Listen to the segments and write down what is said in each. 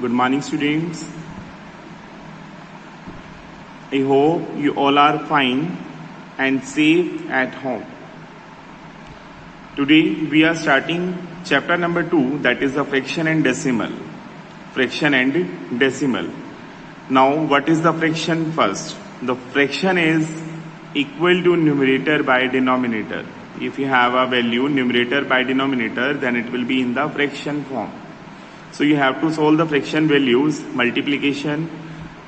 Good morning, students. I hope you all are fine and safe at home. Today we are starting chapter number 2, that is the fraction and decimal. Fraction and decimal. Now what is the fraction first? The fraction is equal to numerator by denominator. If you have a value numerator by denominator, then it will be in the fraction form. So you have to solve the fraction values, multiplication,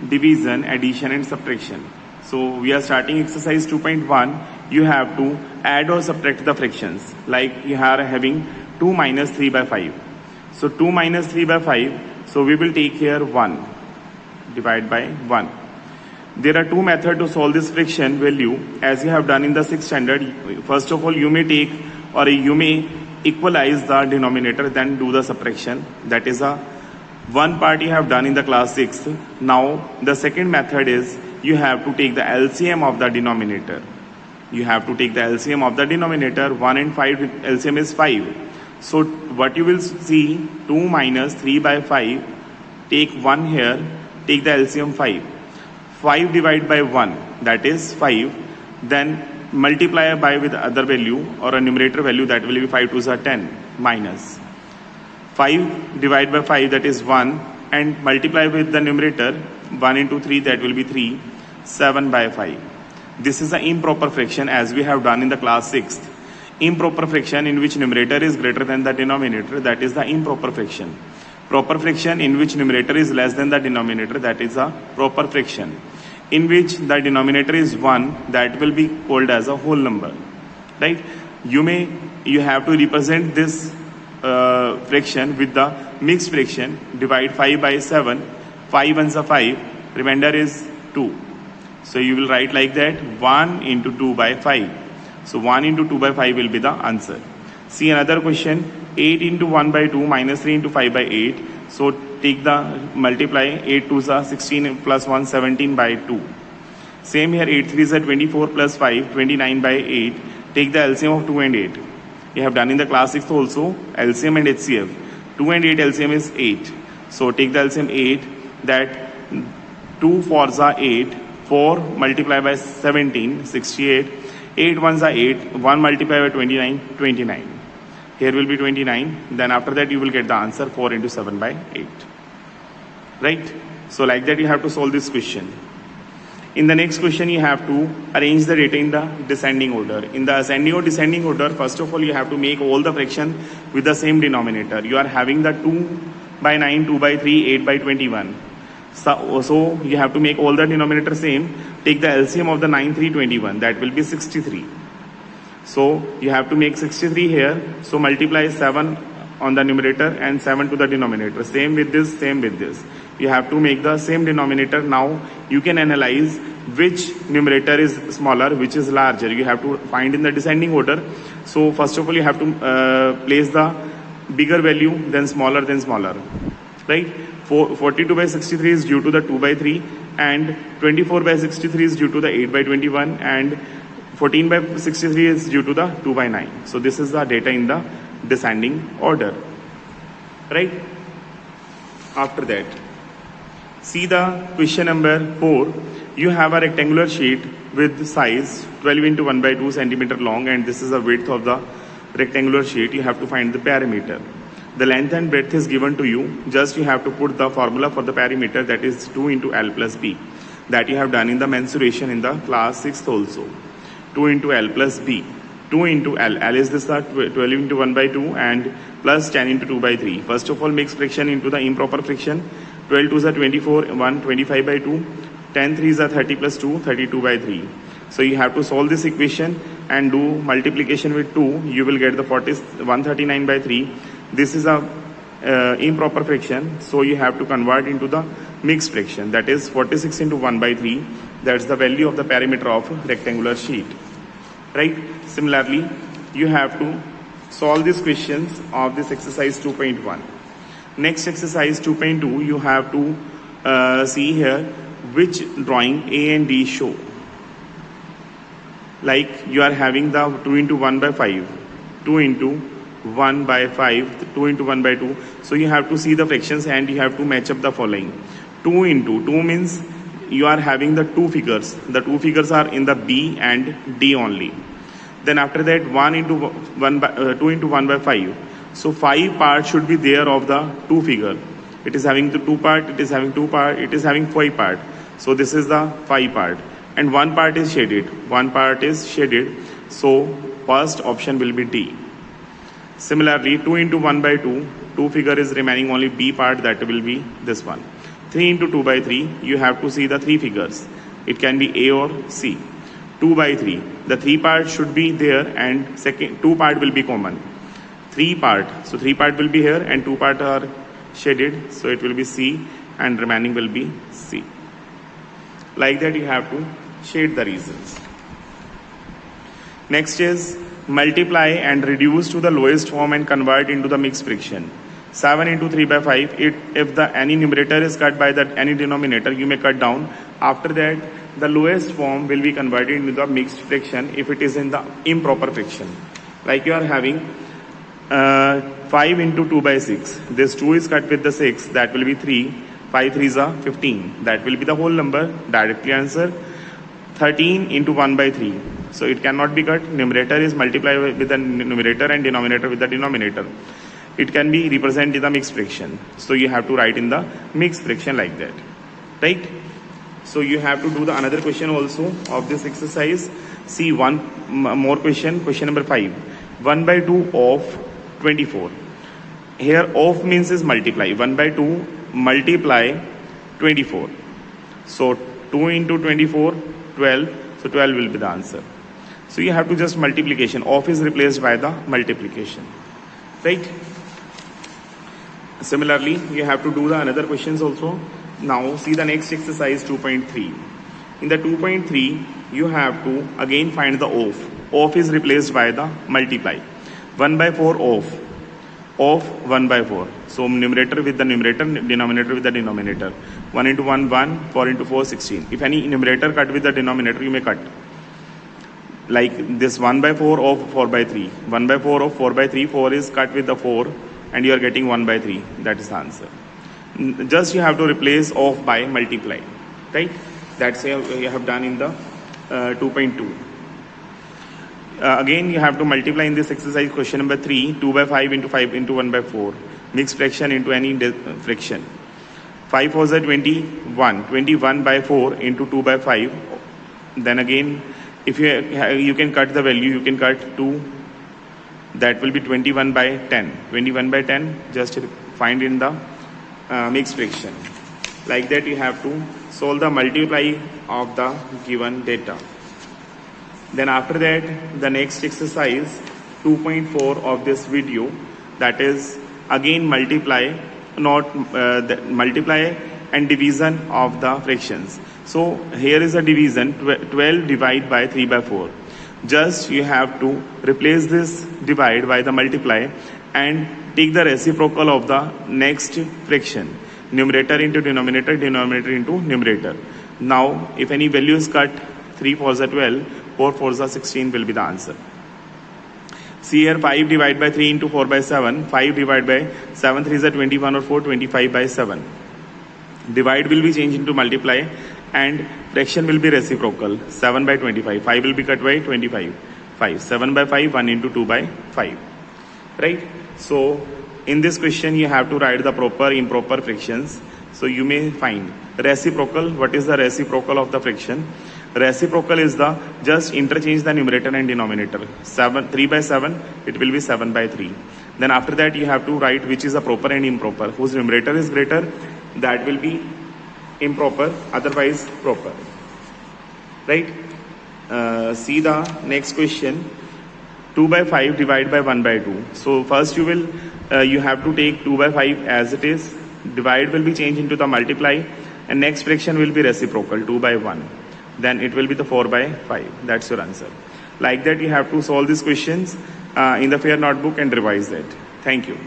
division, addition and subtraction. So we are starting exercise 2.1. You have to add or subtract the fractions. Like you are having 2 minus 3 by 5. So 2 minus 3 by 5. So we will take here 1. Divide by 1. There are two methods to solve this fraction value as you have done in the 6th standard. First of all, you may take or you may equalize the denominator, then do the subtraction. That is a one part you have done in the class 6. Now the second method is you have to take the LCM of the denominator. You have to take the LCM of the denominator. 1 and 5 LCM is 5. So what you will see, 2 minus 3 by 5, take 1 here, take the LCM 5. 5 divided by 1, that is 5. Then multiply by with other value or a numerator value, that will be 5 2s are 10 minus 5 divided by 5, that is 1, and multiply with the numerator 1 into 3, that will be 3, 7 by 5. This is the improper fraction as we have done in the class 6th. Improper fraction in which numerator is greater than the denominator, that is the improper fraction. Proper fraction in which numerator is less than the denominator, that is a proper fraction. In which the denominator is 1, that will be called as a whole number, right? You have to represent this fraction with the mixed fraction. Divide 5 by 7, 5 ones are 5, remainder is 2. So you will write like that, 1 into 2 by 5. So 1 into 2 by 5 will be the answer. See another question, 8 into 1 by 2 minus 3 into 5 by 8. So take the multiply, 8 2s are 16 plus 1, 17 by 2. Same here, 8 3s are 24 plus 5, 29 by 8. Take the LCM of 2 and 8. You have done in the class 6 also, LCM and HCF. 2 and 8 LCM is 8. So take the LCM 8, that 2 4s are 8, 4 multiplied by 17, 68. 8 1s are 8, 1 multiplied by 29, 29. Here will be 29. Then after that you will get the answer 4 into 7 by 8. Right? So like that you have to solve this question. In the next question you have to arrange the data in the descending order. In the ascending or descending order, first of all you have to make all the fraction with the same denominator. You are having the 2 by 9, 2 by 3, 8 by 21. So you have to make all the denominator same. Take the LCM of the 9, 3, 21. That will be 63. So you have to make 63 here. So multiply 7 on the numerator and 7 to the denominator. Same with this, same with this. You have to make the same denominator. Now you can analyze which numerator is smaller, which is larger. You have to find in the descending order. So first of all you have to place the bigger value, then smaller, right? 42 by 63 is due to the 2 by 3, and 24 by 63 is due to the 8 by 21, and 14 by 63 is due to the 2 by 9. So this is the data in the descending order, right? After that, see the question number 4. You have a rectangular sheet with size 12 into 1 by 2 centimeter long, and this is the width of the rectangular sheet. You have to find the perimeter. The length and breadth is given to you. Just you have to put the formula for the perimeter, that is 2 into L plus B. That you have done in the mensuration in the class 6th also. 2 into L plus B. 2 into L. L is this 12 into 1 by 2 and plus 10 into 2 by 3. First of all, mix fraction into the improper fraction. 12 2s are 24, 1, 25 by 2. 10 3s are 30 plus 2, 32 by 3. So you have to solve this equation and do multiplication with 2. You will get the 139 by 3. This is a improper fraction. So you have to convert into the mixed fraction. That is 46 into 1 by 3. That's the value of the perimeter of rectangular sheet. Right? Similarly, you have to solve these questions of this exercise 2.1. Next exercise 2.2, you have to see here which drawing A and D show. Like you are having the 2 into 1 by 5, 2 into 1 by 5, 2 into 1 by 2. So you have to see the fractions and you have to match up the following. 2 into 2 means you are having the two figures. The two figures are in the B and D only. Then after that 1 into 1 by 2 into 1 by 5. So 5 parts should be there of the two figure. It is having the 2 part, it is having 2 part, it is having 5 part. So this is the 5 part. And 1 part is shaded. 1 part is shaded. So first option will be D. Similarly 2 into 1 by 2. 2 figure is remaining only B part, that will be this one. 3 into 2 by 3. You have to see the 3 figures. It can be A or C. 2 by 3. The 3 part should be there and second 2 part will be common. 3 part. So 3 part will be here and 2 part are shaded. So it will be C and remaining will be C. Like that you have to shade the reasons. Next is multiply and reduce to the lowest form and convert into the mixed fraction. 7 into 3 by 5. If the any numerator is cut by that any denominator, you may cut down. After that, the lowest form will be converted into the mixed fraction if it is in the improper fraction. Like you are having 5 into 2 by 6. This 2 is cut with the 6. That will be 3. 5 3s are 15. That will be the whole number. Directly answer. 13 into 1 by 3. So it cannot be cut. Numerator is multiplied with the numerator and denominator with the denominator. It can be represented in the mixed fraction. So you have to write in the mixed fraction like that. Right? So you have to do the another question also of this exercise. See one more question. Question number 5. 1 by 2 of 24. Here of means is multiply. 1 by 2 multiply 24. So 2 into 24, 12. So 12 will be the answer. So you have to just multiplication. Of is replaced by the multiplication. Right? Similarly, you have to do the another questions also. Now see the next exercise 2.3. In the 2.3, you have to again find the of. Of is replaced by the multiply. 1 by 4 of 1 by 4. So numerator with the numerator, denominator with the denominator. 1 into 1, 1, 4 into 4, 16. If any numerator cut with the denominator, you may cut. Like this 1 by 4 of 4 by 3. 1 by 4 of 4 by 3, 4 is cut with the 4 and you are getting 1 by 3. That is the answer. Just you have to replace of by multiply. Right? That's how you have done in the 2.2. Again, you have to multiply in this exercise question number 3. 2 by 5 into 5 into 1 by 4. Mixed fraction into any fraction. 5 was a 21. 21 by 4 into 2 by 5. Then again, if you can cut the value, you can cut 2. That will be 21 by 10. 21 by 10, just find in the mixed fraction. Like that you have to solve the multiply of the given data. Then after that, the next exercise 2.4 of this video, that is again multiply and division of the fractions. So here is a division, 12 divide by 3 by 4. Just you have to replace this divide by the multiply and take the reciprocal of the next fraction. Numerator into denominator, denominator into numerator. Now if any value is cut, 3 4s are 12, 4 4s are 16 will be the answer. See here 5 divided by 3 into 4 by 7. 5 divided by 7 3s are 21 or 4, 25 by 7. Divide will be changed into multiply and fraction will be reciprocal. 7 by 25. 5 will be cut by 25. 5. 7 by 5, 1 into 2 by 5. Right? So in this question you have to write the proper improper fractions. So you may find reciprocal. What is the reciprocal of the fraction? Reciprocal is the just interchange the numerator and denominator. 3 by 7, it will be 7 by 3. Then after that you have to write which is the proper and improper. Whose numerator is greater, that will be improper, otherwise proper. Right? See the next question. 2 by 5 divided by 1 by 2. So first you have to take 2 by 5 as it is. Divide will be changed into the multiply and next fraction will be reciprocal, 2 by 1. Then it will be the 4 by 5. That's your answer. Like that you have to solve these questions in the fair notebook and revise that. Thank you.